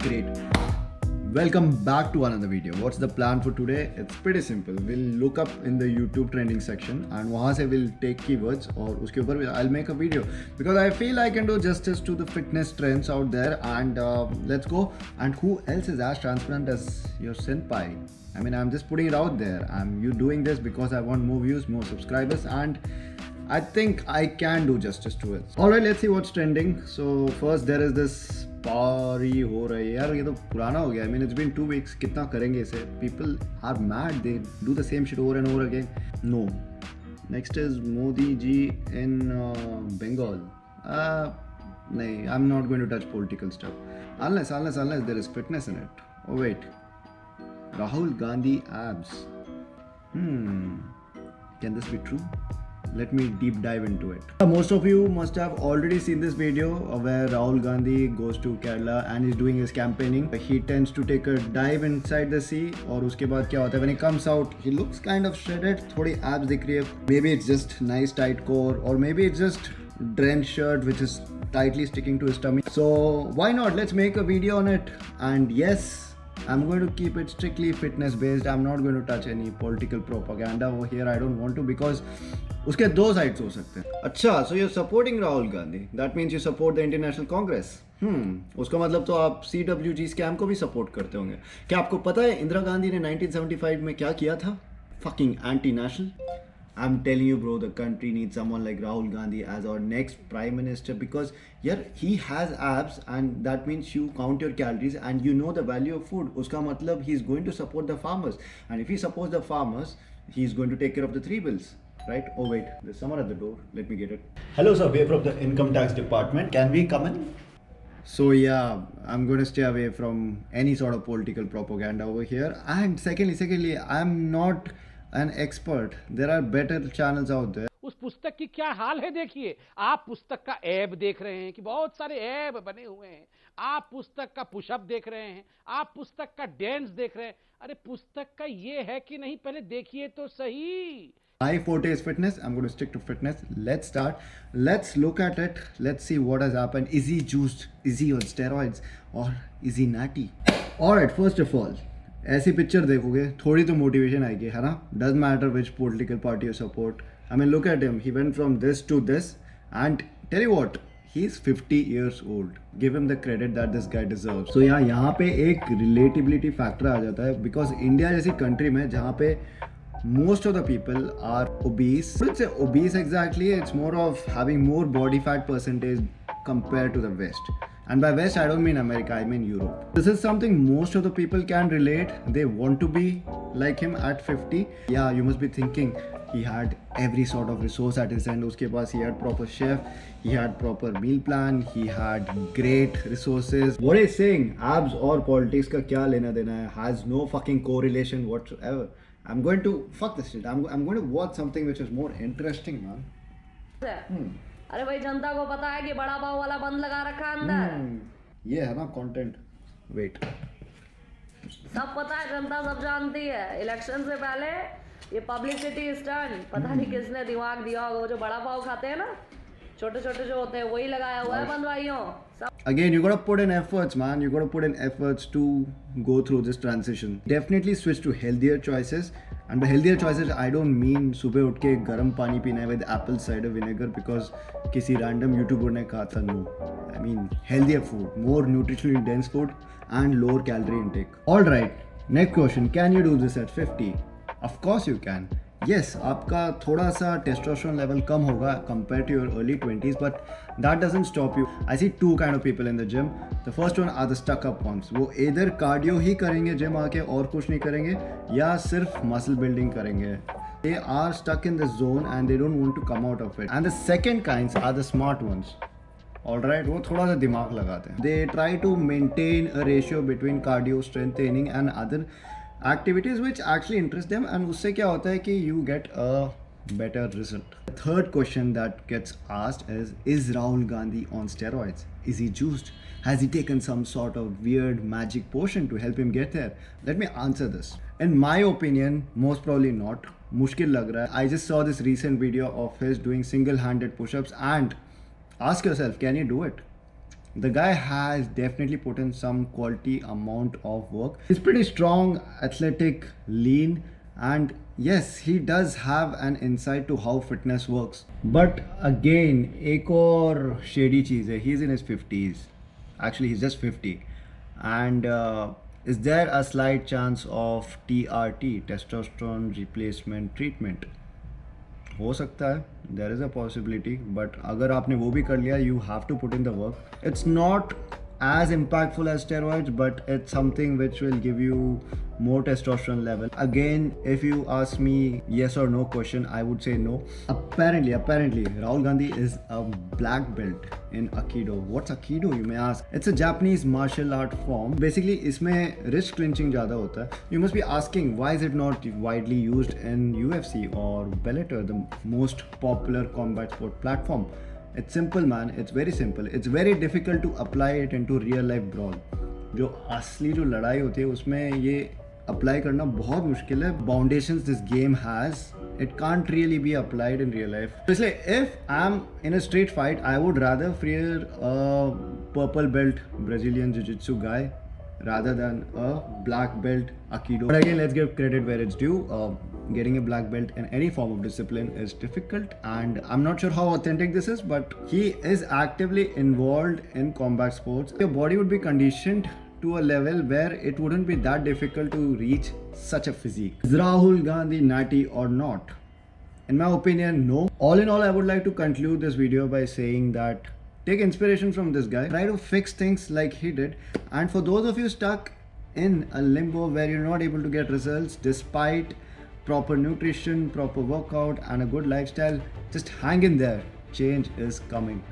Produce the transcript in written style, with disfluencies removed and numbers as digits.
Great. Welcome back to another video. What's the plan for today? It's pretty simple. We'll look up in the YouTube trending section and वहाँ से we'll take keywords और उसके ऊपर I'll make a video because I feel I can do justice to the fitness trends out there and let's go. And who else is as transparent as your senpai? I mean, I'm just putting it out there. You doing this because I want more views, more subscribers, and I think I can do justice to it. Alright, let's see what's trending. So first there is this पारी हो रही है यार, ये तो पुराना हो गया. I mean, it's been 2 weeks. कितना करेंगे इसे? People are mad. They do the same shit over and over again. No. Next is Modi ji in Bengal. नहीं, I'm not going to touch political stuff. Unless there is fitness in it. Oh wait. Rahul Gandhi abs. Can this be true? Let me deep dive into it. Most of you must have already seen this video where Rahul Gandhi goes to Kerala and is doing his campaigning. He tends to take a dive inside the sea और उसके बाद क्या होता है? When he comes out, he looks kind of shredded. थोड़ी abs दिख रही है. Maybe it's just nice tight core or maybe it's just drenched shirt which is tightly sticking to his tummy. So why not? Let's make a video on it. And yes, I'm going to keep it strictly fitness based. I'm not going to touch any political propaganda over here. I don't want to because उसके दो sides हो सकते हैं. अच्छा, so you're supporting Rahul Gandhi. That means you support the International Congress. उसका मतलब तो आप CWG स्कैम को भी सपोर्ट करते होंगे. क्या आपको पता है इंदिरा गांधी ने 1975 में क्या किया था? Fucking anti-national. I'm telling you, bro, the country needs someone like Rahul Gandhi as our next prime minister because he has abs and that means you count your calories and you know the value of food. Uska matlab he's going to support the farmers, and if he supports the farmers, he's going to take care of the 3 bills. Right? Oh wait, there's someone at the door. Let me get it. Hello sir, we're from the income tax department. Can we come in? So yeah, I'm going to stay away from any sort of political propaganda over here. And secondly, I'm not an expert. There are better channels out there. उस पुस्तक की क्या हाल है देखिए. आप पुस्तक का ऐब देख रहे हैं कि बहुत सारे ऐब बने हुए हैं. आप पुस्तक का पुशअप देख रहे हैं. आप पुस्तक का डांस देख रहे हैं. अरे पुस्तक का ये है कि नहीं, पहले देखिए तो सही. My forte is fitness. I'm going to stick to fitness. Let's start. Let's look at it. Let's see what has happened. Is he juiced? Is he on steroids? Or is he natty? Alright, first of all, ऐसी picture देखोगे थोड़ी तो motivation आएगी, है ना? Doesn't matter which political party you support. I mean, look at him. He went from this to this. And tell you what, he's 50 years old. Give him the credit that this guy deserves. So यहाँ पे एक relatability factor आ जाता है because India जैसी country में जहाँ पे most of the people are obese. I wouldn't say obese exactly, it's more of having more body fat percentage compared to the West. And by West, I don't mean America, I mean Europe. This is something most of the people can relate. They want to be like him at 50. Yeah, you must be thinking, he had every sort of resource at his end. Uske paas he had proper chef, he had proper meal plan, he had great resources. What he's saying, abs or politics ka kya lena dena hai, has no fucking correlation whatsoever. I'm going to fuck this shit. I'm going to watch something which is more interesting, man. अरे भाई जनता को पता है कि बड़ा पाव वाला बंद लगा रखा है अंदर. ये है ना कंटेंट. वेट, सब पता है, जनता सब जानती है. इलेक्शन से पहले ये पब्लिसिटी स्टंट पता नहीं किसने दिमाग दिया होगा. वो जो बड़ा पाव खाते हैं ना, छोटे छोटे जो होते हैं, वही लगाया हुआ है बंद भाइयों. Again, you gotta put in efforts, man. You gotta put in efforts to go through this transition. Definitely switch to healthier choices. And by healthier choices, I don't mean सुबह उठ के गर्म पानी पीना है with apple cider vinegar because किसी random YouTuber ने कहा था. No, I mean healthier food, more nutritionally dense food, and lower calorie intake. All right. Next question: can you do this at 50? Of course you can. Yes, आपका थोड़ा सा testosterone level कम होगा compared to your early 20s, but that doesn't stop you. I see 2 kind of people in the gym. The first one are the stuck up ones. वो either cardio ही करेंगे gym आके और कुछ नहीं करेंगे, या सिर्फ muscle building करेंगे. They are stuck in the zone and they don't want to come out of it. And the second kinds are the smart ones. Alright, वो थोड़ा सा दिमाग लगाते हैं. They try to maintain a ratio between cardio, strength training and other activities which actually interest them, and उससे क्या होता है कि you get a better result. The third question that gets asked is Rahul Gandhi on steroids? Is he juiced? Has he taken some sort of weird magic potion to help him get there? Let me answer this. In my opinion, most probably not. मुश्किल लग रहा है. I just saw this recent video of his doing single-handed push-ups and ask yourself, can you do it? The guy has definitely put in some quality amount of work. He's pretty strong, athletic, lean, and yes, he does have an insight to how fitness works. But again, एक और shady चीज़ है. He's in his 50s. Actually, he's just 50. And is there a slight chance of TRT, testosterone replacement treatment? हो सकता है, there is a possibility, but अगर आपने वो भी कर लिया, you have to put in the work. It's not as impactful as steroids, but it's something which will give you more testosterone level. Again, if you ask me yes or no question, I would say no. Apparently Rahul Gandhi is a black belt in Aikido. What's Aikido, you may ask? It's a Japanese martial art form. Basically इसमें wrist clinching ज़्यादा होता है. You must be asking, why is it not widely used in UFC or Bellator, the most popular combat sport platform? It's simple, man. It's very simple. It's very difficult to apply it into real life brawl. जो असली जो लड़ाई होती है उसमें ये apply करना बहुत मुश्किल है. Foundations this game has, it can't really be applied in real life. So इसलिए if I'm in a street fight, I would rather fear a purple belt Brazilian Jiu-Jitsu guy rather than a black belt Aikido. But again, let's give credit where it's due. Getting a black belt in any form of discipline is difficult, and I'm not sure how authentic this is, but he is actively involved in combat sports. Your body would be conditioned to a level where it wouldn't be that difficult to reach such a physique. Is Rahul Gandhi natty or not? In my opinion, no. All in all, I would like to conclude this video by saying that take inspiration from this guy, try to fix things like he did, and for those of you stuck in a limbo where you're not able to get results despite proper nutrition, proper workout, and a good lifestyle, just hang in there. Change is coming.